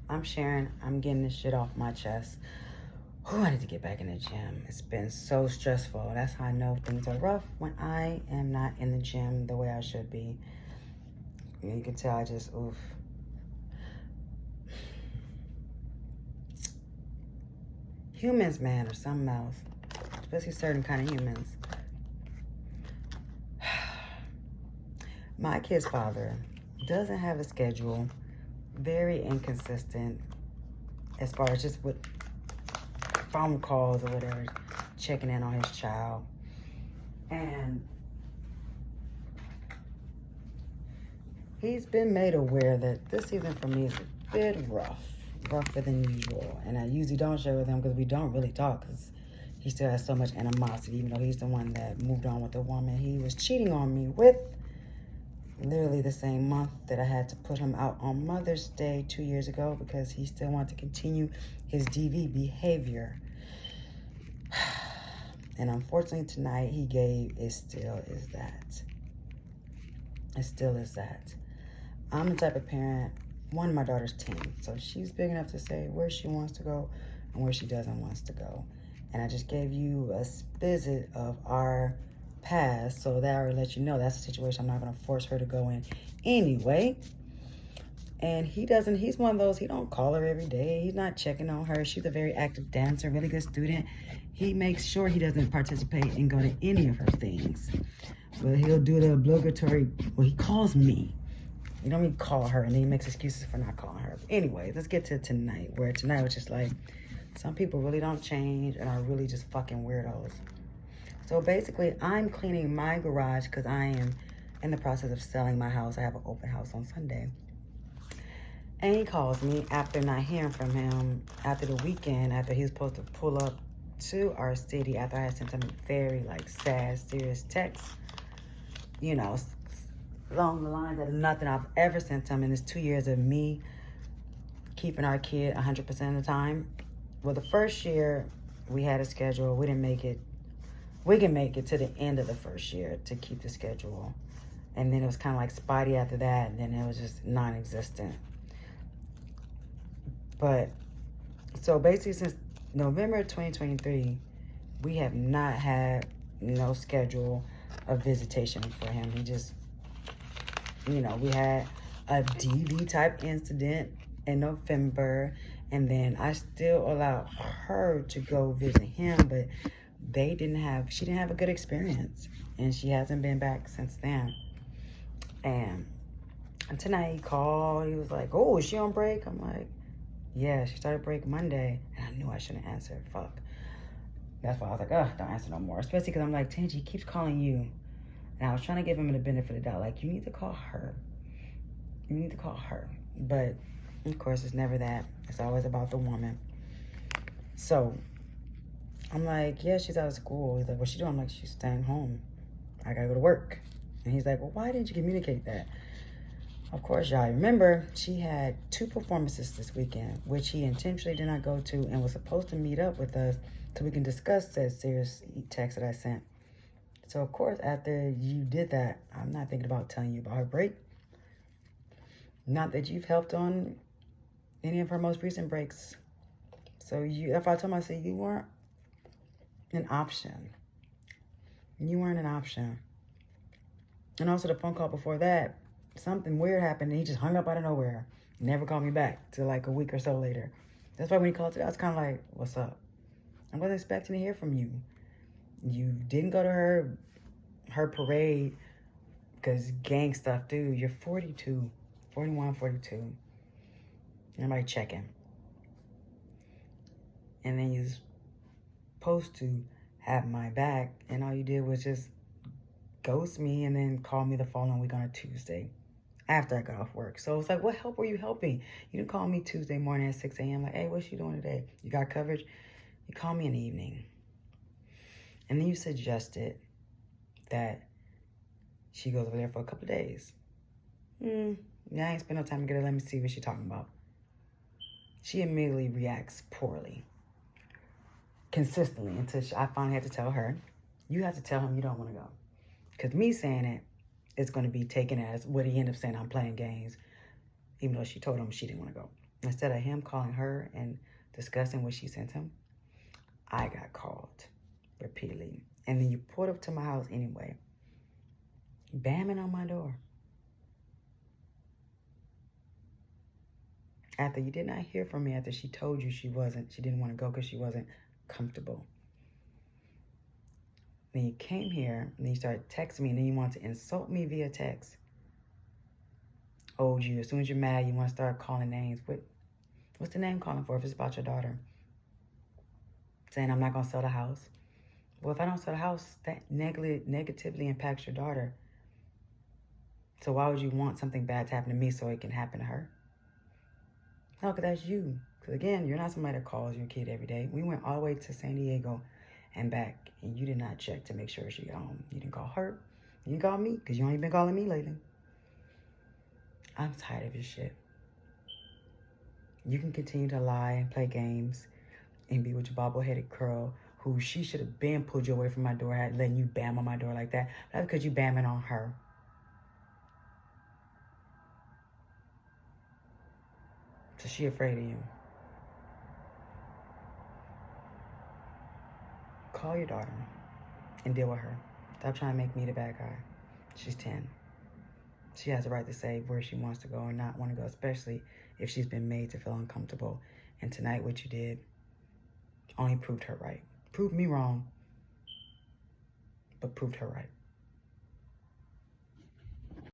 I'm sharing. I'm getting this shit off my chest. I need to get back in the gym. It's been so stressful. That's how I know things are rough when I am not in the gym the way I should be. You can tell I just, oof. Humans, man, or something else. Especially certain kind of humans. My kid's father doesn't have a schedule. Very inconsistent as far as just with phone calls or whatever, checking in on his child. And he's been made aware that this season for me is a bit rougher than usual. And I usually don't share with him because we don't really talk, because he still has so much animosity, even though he's the one that moved on with the woman he was cheating on me with. Literally the same month that I had to put him out on Mother's Day 2 years ago because he still wanted to continue his DV behavior. And unfortunately tonight it still is that. It still is that. I'm the type of parent, one of my daughter's 10, so she's big enough to say where she wants to go and where she doesn't want to go. And I just gave you a visit of our past, so that will let you know that's a situation I'm not going to force her to go in anyway. And he's one of those, he don't call her every day. He's not checking on her. She's a very active dancer, really good student. He makes sure he doesn't participate and go to any of her things. But he'll do the obligatory, well, he calls me. You don't even call her, and then he makes excuses for not calling her. But anyway, let's get to tonight, where tonight was just like, some people really don't change and are really just fucking weirdos. So basically, I'm cleaning my garage because I am in the process of selling my house. I have an open house on Sunday. And he calls me after not hearing from him after the weekend, after he was supposed to pull up to our city, after I had sent him a very, sad, serious text, along the lines of nothing I've ever sent him in his 2 years of me keeping our kid 100% of the time. Well, the first year we had a schedule. We didn't make it. We can make it to the end of the first year to keep the schedule. And then it was kind of like spotty after that. And then it was just non-existent. But, so basically since November 2023, we have not had no schedule of visitation for him. He just, we had a DV type incident in November. And then I still allowed her to go visit him, but she didn't have a good experience, and she hasn't been back since then. And tonight he called, he was like, oh, is she on break? I'm like, yeah, she started break Monday. And I knew I shouldn't answer, fuck. That's why I was like, ugh, don't answer no more. Especially because I'm like, Tangy, he keeps calling you. And I was trying to give him the benefit of the doubt, like, you need to call her. You need to call her. But, of course, it's never that. It's always about the woman. So, I'm like, yeah, she's out of school. He's like, what's she doing? I'm like, she's staying home. I gotta go to work. And he's like, well, why didn't you communicate that? Of course, y'all remember, she had 2 performances this weekend, which he intentionally did not go to and was supposed to meet up with us so we can discuss that serious text that I sent. So, of course, after you did that, I'm not thinking about telling you about her break. Not that you've helped on any of her most recent breaks. So, if I told myself you weren't an option. You weren't an option. And also the phone call before that, something weird happened and he just hung up out of nowhere. Never called me back till like a week or so later. That's why when he called today, I was kind of like, what's up? I wasn't expecting to hear from you. You didn't go to her parade because gang stuff, dude. You're 42, 41, 42. Nobody checking. And then you're supposed to have my back, and all you did was just ghost me and then call me the following week on a Tuesday after I got off work. So it's like, what help were you helping? You didn't call me Tuesday morning at 6 a.m. like, hey, what's you doing today? You got coverage? You call me in the evening. And then you suggested that she goes over there for a couple of days. Yeah, I ain't spent no time to get her. Let me see what she's talking about. She immediately reacts poorly. Consistently, until I finally had to tell her, you have to tell him you don't want to go. Because me saying it is going to be taken as what he ended up saying, I'm playing games, even though she told him she didn't want to go. Instead of him calling her and discussing what she sent him, I got called repeatedly. And then you pulled up to my house anyway, bamming on my door. After you did not hear from me, after she told you she didn't want to go because she wasn't comfortable. Then you came here, and then you started texting me, and then you want to insult me via text. Oh, as soon as you're mad, you want to start calling names. What's the name calling for if it's about your daughter? Saying I'm not going to sell the house. Well, if I don't sell the house, that negatively impacts your daughter. So why would you want something bad to happen to me so it can happen to her? No, because that's you. Because again, you're not somebody that calls your kid every day. We went all the way to San Diego and back, and you did not check to make sure she got home. You didn't call her. You didn't call me, because you ain't been calling me lately. I'm tired of your shit. You can continue to lie and play games and be with your bobble-headed girl who she should have been pulled you away from my door, had letting you bam on my door like that. That's because you bamming on her. So she afraid of you. Call your daughter and deal with her. Stop trying to make me the bad guy. She's 10. She has the right to say where she wants to go and not want to go, especially if she's been made to feel uncomfortable. And tonight what you did only proved her right. Proved me wrong, but proved her right.